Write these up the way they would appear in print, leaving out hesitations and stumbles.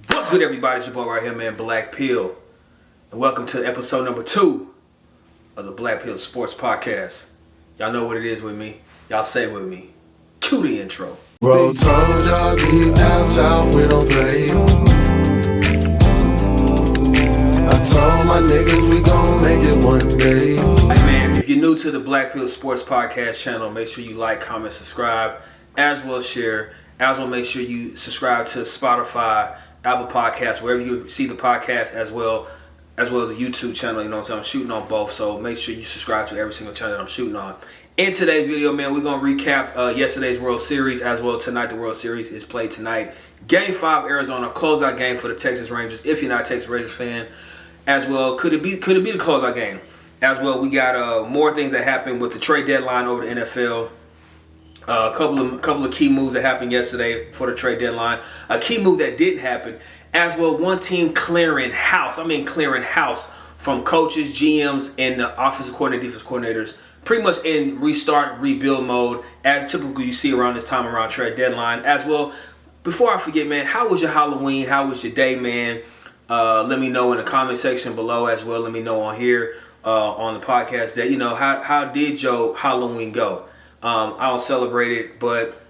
What's good, everybody? It's your boy right here, man, BlackPill. And welcome to episode number 2 of the BlackPill Sports Podcast. Y'all know what it is with me. Y'all say it with me. Cue the intro. Bro told y'all deep down south we don't play. I told my niggas we gon' make it one day. Hey man, if you're new to the BlackPill Sports Podcast channel, make sure you like, comment, subscribe, as well as share. As well, make sure you subscribe to Spotify, Apple Podcasts, wherever you see the podcast, as well the YouTube channel. You know what I'm saying? I'm shooting on both, so make sure you subscribe to every single channel that I'm shooting on. In today's video, man, we're going to recap yesterday's World Series, as well tonight. The World Series is played tonight. Game 5, Arizona, closeout game for the Texas Rangers, if you're not a Texas Rangers fan. As well, could it be the closeout game? As well, we got more things that happened with the trade deadline over the NFL. A couple of key moves that happened yesterday for the trade deadline. A key move that didn't happen. As well, one team clearing house from coaches, GMs, and the offensive coordinator, defensive coordinators, pretty much in restart, rebuild mode, as typically you see around this time around trade deadline. As well, before I forget, man, how was your Halloween? How was your day, man? Let me know in the comment section below. As well, let me know on here on the podcast that, you know, how did your Halloween go? I don't celebrate it, but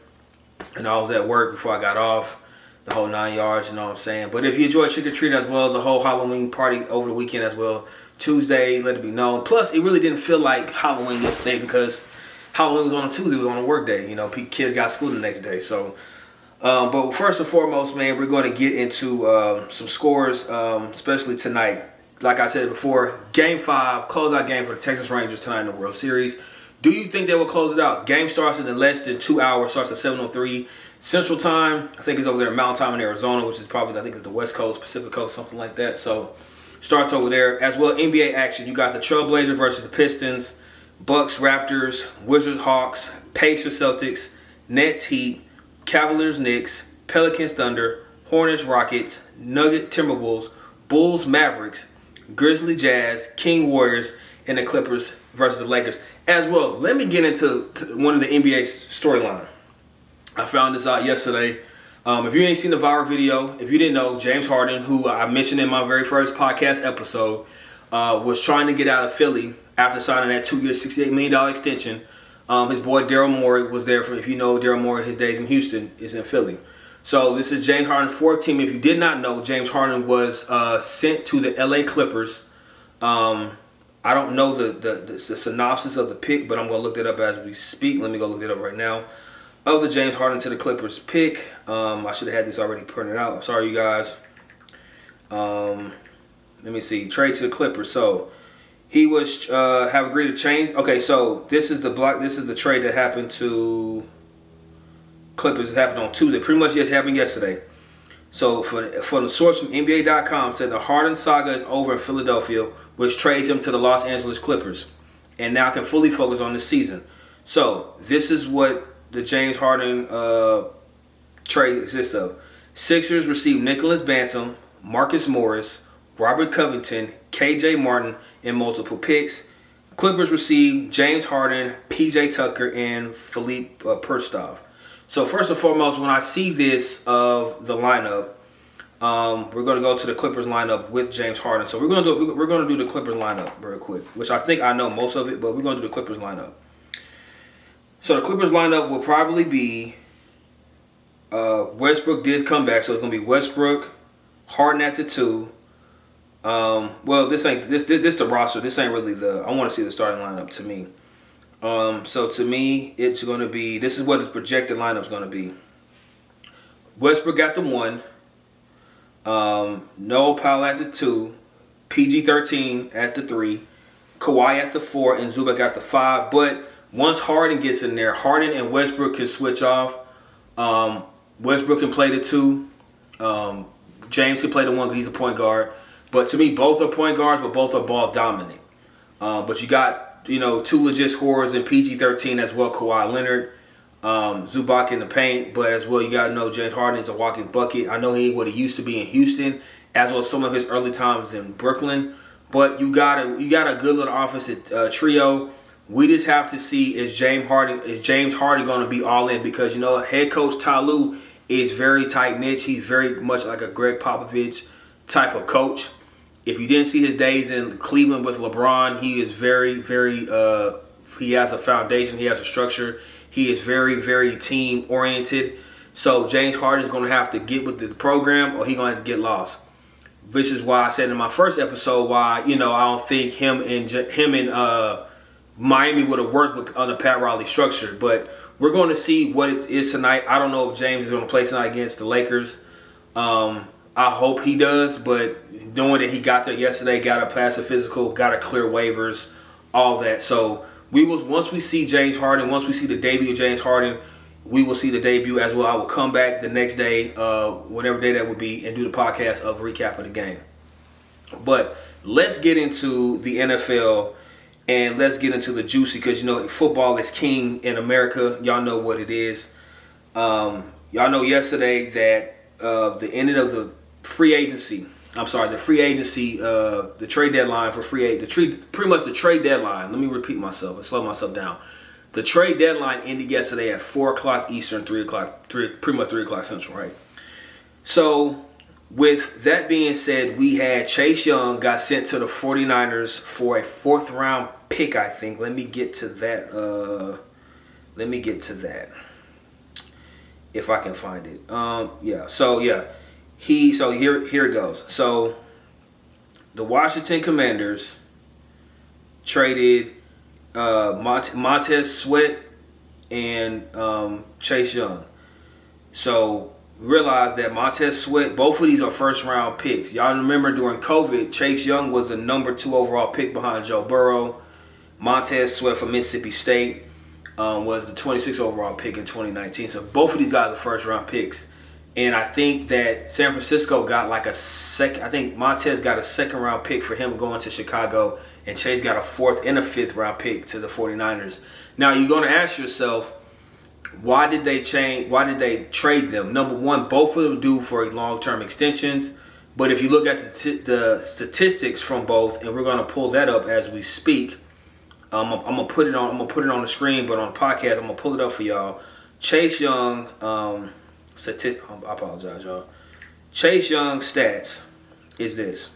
I was at work before I got off, the whole 9 yards, you know what I'm saying? But if you enjoy trick-or-treating as well, the whole Halloween party over the weekend as well, Tuesday, let it be known. Plus, it really didn't feel like Halloween yesterday because Halloween was on a Tuesday, it was on a work day. You know, kids got school the next day. So, but first and foremost, man, we're going to get into some scores, especially tonight. Like I said before, Game 5, closeout game for the Texas Rangers tonight in the World Series. Do you think they will close it out? Game starts in less than 2 hours. Starts at 7:03 Central Time. I think it's over there in Mountain Time in Arizona, which is probably, I think it's the West Coast, Pacific Coast, something like that. So starts over there. As well, NBA action. You got the Trailblazers versus the Pistons, Bucks, Raptors, Wizards, Hawks, Pacers, Celtics, Nets, Heat, Cavaliers, Knicks, Pelicans, Thunder, Hornets, Rockets, Nugget, Timberwolves, Bulls, Mavericks, Grizzly, Jazz, King, Warriors, and the Clippers versus the Lakers. As well, let me get into one of the NBA storyline. I found this out yesterday. If you ain't seen the viral video, if you didn't know, James Harden, who I mentioned in my very first podcast episode, was trying to get out of Philly after signing that 2-year, $68 million extension. His boy Daryl Morey was there. If you know Daryl Morey, his days in Houston is in Philly. So this is James Harden's fourth team. If you did not know, James Harden was sent to the LA Clippers. I don't know the synopsis of the pick, but I'm going to look that up as we speak. Let me go look it up right now. Of the James Harden to the Clippers pick. I should have had this already printed out. I'm sorry, you guys. Let me see. Trade to the Clippers. So he was have agreed to change. Okay, so this is the trade that happened to Clippers. It happened on Tuesday. Pretty much just happened yesterday. So for the source from NBA.com said the Harden saga is over in Philadelphia, which trades him to the Los Angeles Clippers, and now can fully focus on this season. So this is what the James Harden trade consists of. Sixers received Nicholas Batum, Marcus Morris, Robert Covington, KJ Martin, and multiple picks. Clippers received James Harden, PJ Tucker, and Philippe Perstov. So first and foremost, when I see this of the lineup, we're going to go to the Clippers lineup with James Harden. So we're going to do the Clippers lineup very quick, which I think I know most of it, but we're going to do the Clippers lineup. So the Clippers lineup will probably be Westbrook did come back, so it's going to be Westbrook, Harden at the 2. Well, this the roster. This ain't really I want to see the starting lineup to me. So to me, it's going to be, this is what the projected lineup is going to be. Westbrook got the 1. Noah Powell at the 2. PG-13 at the 3. Kawhi at the 4. And Zubac at the 5. But once Harden gets in there, Harden and Westbrook can switch off. Westbrook can play the 2. James can play the 1 because he's a point guard. But to me, both are point guards, but both are ball dominant. But you got, 2 legit scorers in PG-13 as well. Kawhi Leonard, Zubac in the paint, but as well you got to know James Harden is a walking bucket. I know he ain't what he used to be in Houston, as well as some of his early times in Brooklyn. But you got a good little offensive trio. We just have to see is James Harden going to be all in, because head coach Ty Lue is very tight knit. He's very much like a Greg Popovich type of coach. If you didn't see his days in Cleveland with LeBron, he is very, very. He has a foundation. He has a structure. He is very, very team oriented. So James Harden is going to have to get with the program, or he's going to have to get lost. Which is why I said in my first episode why I don't think him and Miami would have worked on the Pat Riley structure. But we're going to see what it is tonight. I don't know if James is going to play tonight against the Lakers. I hope he does, but knowing that he got there yesterday, got to pass the physical, got to clear waivers, all that. So once we see James Harden, once we see the debut of James Harden, we will see the debut as well. I will come back the next day, whatever day that would be, and do the podcast of recapping the game. But let's get into the NFL and let's get into the juicy, because football is king in America. Y'all know what it is. Y'all know yesterday that the ending of the free agency. The trade deadline for pretty much the trade deadline. Let me repeat myself and slow myself down. The trade deadline ended yesterday at 4 o'clock Eastern, 3 o'clock Central, right? So, with that being said, we had Chase Young got sent to the 49ers for a 4th round pick, I think. Let me get to that. If I can find it. Here it goes. So, the Washington Commanders traded Montez Sweat and Chase Young. So realize that Montez Sweat, both of these are first round picks. Y'all remember during COVID, Chase Young was the number 2 overall pick behind Joe Burrow. Montez Sweat from Mississippi State was the 26th overall pick in 2019. So both of these guys are first round picks. And I think that San Francisco got like a second. I think Montez got a 2nd round pick for him going to Chicago, and Chase got a 4th and a 5th round pick to the 49ers. Now you're going to ask yourself, why did they trade them? Number one, both of them due for long-term extensions. But if you look at the statistics from both, and we're going to pull that up as we speak, I'm gonna put it on the screen, but on the podcast, I'm gonna pull it up for y'all. Chase Young. I apologize, y'all. Chase Young's stats is this.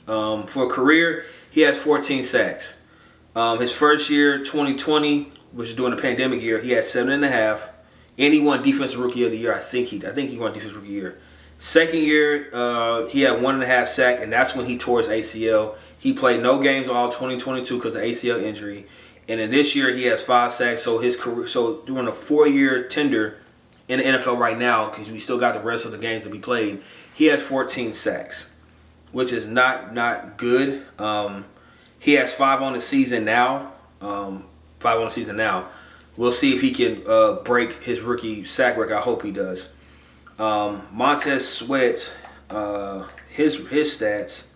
For a career, he has 14 sacks. His first year, 2020, which is during the pandemic year, he had 7.5, and he won Defensive Rookie of the Year. I think he won Defensive Rookie of the Year. Second year, he had 1.5 sack, and that's when he tore his ACL. He played no games all 2022 because of ACL injury, and in this year he has 5 sacks. So his career, during a 4-year tender in the NFL right now, because we still got the rest of the games to be played, he has 14 sacks, which is not good. He has 5 on the season now. We'll see if he can break his rookie sack record. I hope he does. Montez Sweat, his stats,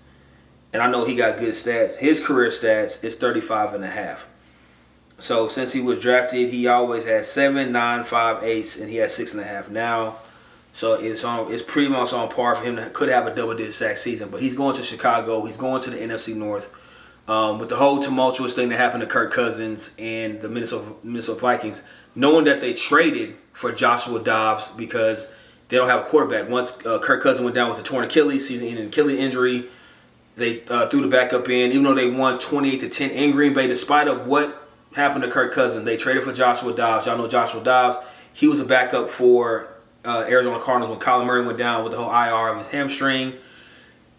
and I know he got good stats. His career stats is 35.5. So since he was drafted, he always had 7, 9, 5, 8, and he has 6.5 now. So it's pretty much on par for him to could have a double-digit sack season. But he's going to Chicago. He's going to the NFC North. With the whole tumultuous thing that happened to Kirk Cousins and the Minnesota Vikings, knowing that they traded for Joshua Dobbs because they don't have a quarterback. Once Kirk Cousins went down with a torn Achilles, season-ending Achilles injury, they threw the backup in. Even though they won 28-10 in Green Bay, despite of what happened to Kirk Cousins, they traded for Joshua Dobbs. Y'all know Joshua Dobbs. He was a backup for Arizona Cardinals when Kyler Murray went down with the whole IR of his hamstring.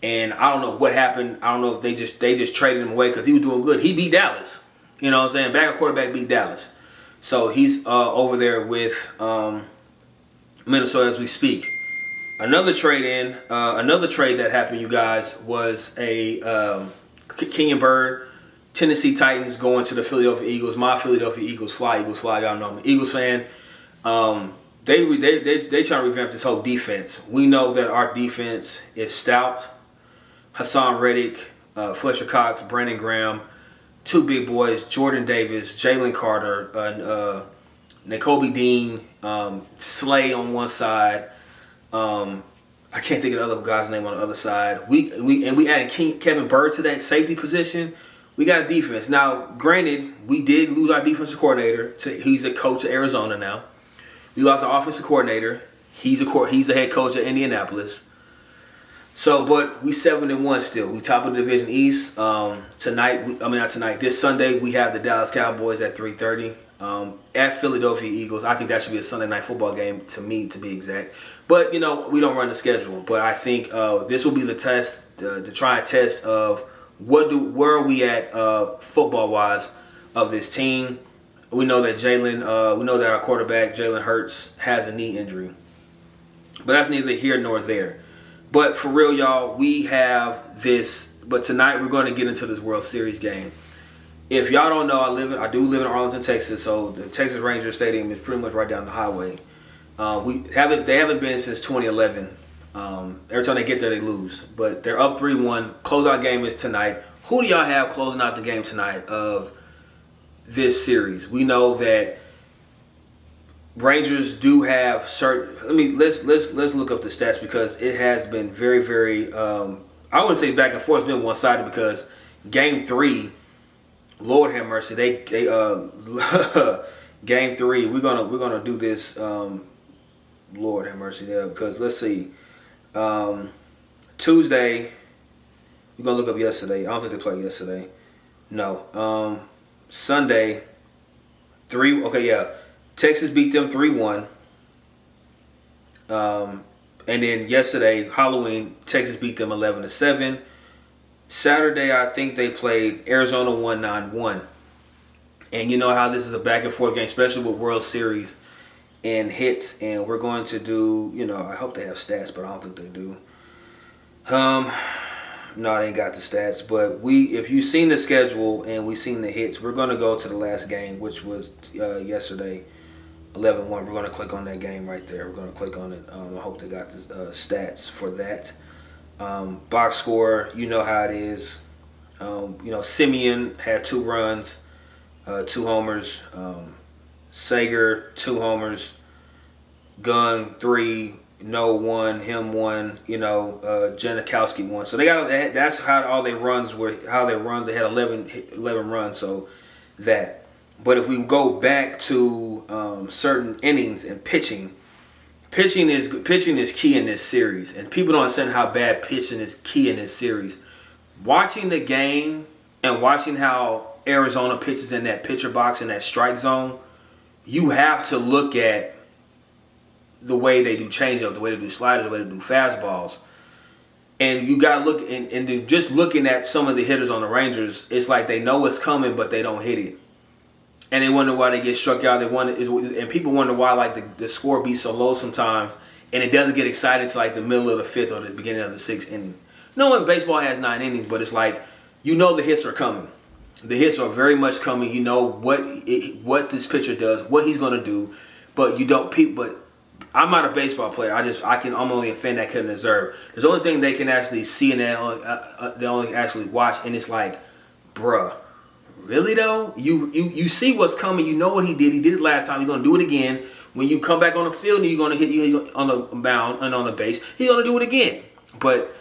And I don't know what happened. I don't know if they just traded him away because he was doing good. He beat Dallas. You know what I'm saying? Backup quarterback beat Dallas. So he's over there with Minnesota as we speak. Another trade that happened, you guys, was a Kenyon Bird, Tennessee Titans going to the Philadelphia Eagles. My Philadelphia Eagles fly. Y'all know I'm an Eagles fan. They trying to revamp this whole defense. We know that our defense is stout. Hassan Reddick, Fletcher Cox, Brandon Graham, 2 big boys, Jordan Davis, Jalen Carter, Nakobe Dean, Slay on one side. I can't think of the other guy's name on the other side. We added Kevin Bird to that safety position. We got a defense. Now, granted, we did lose our defensive coordinator. He's a coach of Arizona now. We lost our offensive coordinator. He's the head coach at Indianapolis. So, but we 7-1 still. We top of the Division East. This Sunday we have the Dallas Cowboys at 3:30 at Philadelphia Eagles. I think that should be a Sunday night football game to me, to be exact. But we don't run the schedule. But I think this will be the test, to try and test of where are we at football wise of this team. We know that our quarterback Jalen Hurts has a knee injury, but that's neither here nor there. But for real, y'all, we have this. But tonight we're going to get into this World Series game. If y'all don't know, I do live in Arlington, Texas. So the Texas Rangers Stadium is pretty much right down the highway. They haven't been since 2011. Every time they get there, they lose. But they're up 3-1. Closeout game is tonight. Who do y'all have closing out the game tonight of this series? We know that Rangers do have certain. Let's look up the stats, because it has been very, very. I wouldn't say back and forth. It's been one-sided, because Game 3, Lord have mercy. They Game 3. We're gonna do this. Lord have mercy there, because let's see. Tuesday. We're gonna look up yesterday. I don't think they played yesterday. No. Sunday. 3. Okay, yeah. Texas beat them 3-1. And then yesterday, Halloween, Texas beat them 11-7. Saturday, I think they played Arizona 9-1. And you know how this is a back and forth game, especially with World Series and hits. And we're going to do, I hope they have stats, but I don't think they do. No, they ain't got the stats. But if you've seen the schedule and we've seen the hits, we're going to go to the last game, which was yesterday. 11-1. We're going to click on that game right there. We're going to click on it. I hope they got the stats for that. Box score, you know how it is. Simeon had 2 runs, 2 homers. Sager, 2 homers. Gunn, 3. No, 1. Him, 1. Janikowski, 1. So they got that's how all their runs were. How they run. They had 11 runs. So that. But if we go back to certain innings and pitching is key in this series. And people don't understand how bad pitching is key in this series. Watching the game and watching how Arizona pitches in that pitcher box, in that strike zone, you have to look at the way they do changeup, the way they do sliders, the way they do fastballs. And you got to look, and just looking at some of the hitters on the Rangers, it's like they know it's coming, but they don't hit it. And they wonder why they get struck out. And people wonder why the score be so low sometimes, and it doesn't get excited to the middle of the 5th or the beginning of the 6th inning. Knowing baseball has 9 innings, but it's the hits are coming. The hits are very much coming. You know what this pitcher does, what he's gonna do, but you don't. But I'm not a baseball player. I'm only a fan that can observe. There's the only thing they can actually see, and they only actually watch, and it's bruh. Really though, you see what's coming. You know what he did. He did it last time. He's gonna do it again. When you come back on the field and you're gonna hit you on the mound and on the base, he's gonna do it again. But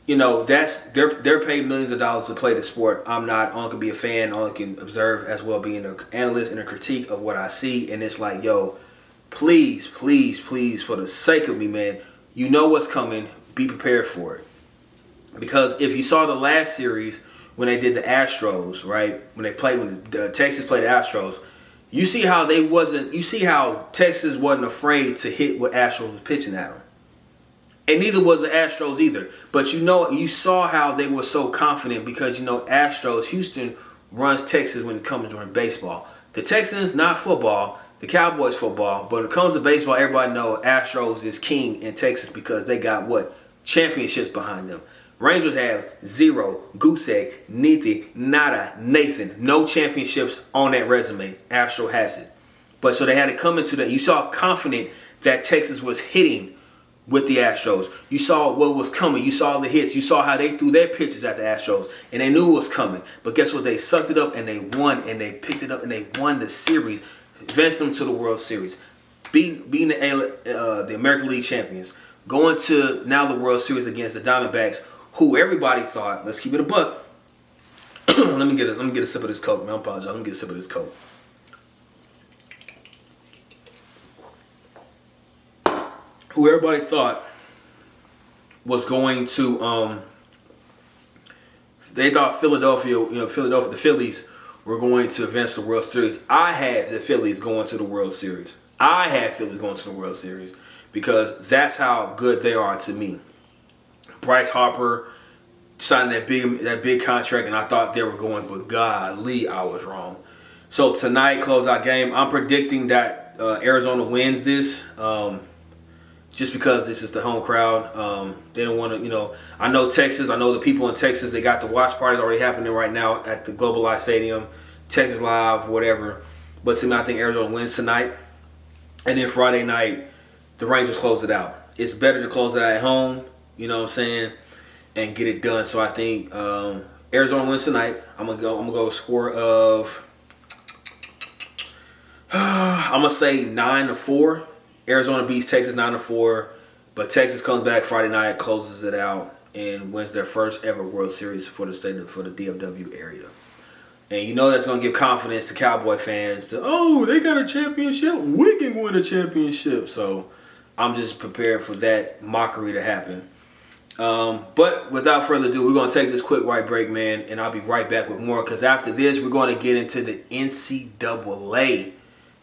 that's they're paid millions of dollars to play the sport. I'm not. I can be a fan. I can observe as well, being an analyst and a critique of what I see. And it's please, please, please, for the sake of me, man, you know what's coming. Be prepared for it. Because if you saw the last series, when they did the Astros, right? When Texas played the Astros, you see how Texas wasn't afraid to hit what Astros was pitching at them. And neither was the Astros either. But you saw how they were so confident, because Houston runs Texas when it comes during baseball. The Texans, not football, the Cowboys football, but when it comes to baseball, everybody knows Astros is king in Texas, because they got championships behind them. Rangers have 0, goose egg, nada, Nathan. No championships on that resume. Astro has it. But so they had to come into that. You saw confident that Texas was hitting with the Astros. You saw what was coming. You saw the hits. You saw how they threw their pitches at the Astros. And they knew it was coming. But guess what? They sucked it up and they won. And they picked it up and they won the series. Advanced them to the World Series. Beating the American League champions. Going to now the World Series against the Diamondbacks, who everybody thought, let's keep it a buck. let me get a sip of this Coke, man. I apologize. Let me get a sip of this Coke. who everybody thought was going to, they thought Philadelphia, the Phillies were going to advance the World Series. I had the Phillies going to the World Series. Because that's how good they are to me. Bryce Harper signed that big contract, and I thought they were going, but golly, I was wrong. So tonight, closeout game, I'm predicting that Arizona wins this. Just because this is the home crowd. They don't want to, I know Texas. I know the people in Texas, they got the watch parties already happening right now at the Globalized Stadium, Texas Live, whatever. But to me, I think Arizona wins tonight. And then Friday night, the Rangers close it out. It's better to close it out at home, you know what I'm saying, and get it done. So I think Arizona wins tonight. I'm gonna go a score of I'm gonna say 9-4. Arizona beats Texas 9-4, but Texas comes back Friday night, closes it out, and wins their first ever World Series for the DFW area. And that's going to give confidence to Cowboy fans they got a championship. We can win a championship. So I'm just prepared for that mockery to happen. But without further ado, we're going to take this quick white break, man, and I'll be right back with more. Because after this, we're going to get into the NCAA.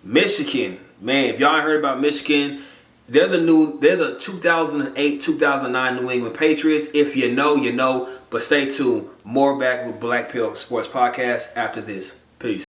Michigan, man, if y'all ain't heard about Michigan, they're the 2008-2009 New England Patriots. If you know, you know. But stay tuned. More back with BlackPill Sports Podcast after this. Peace.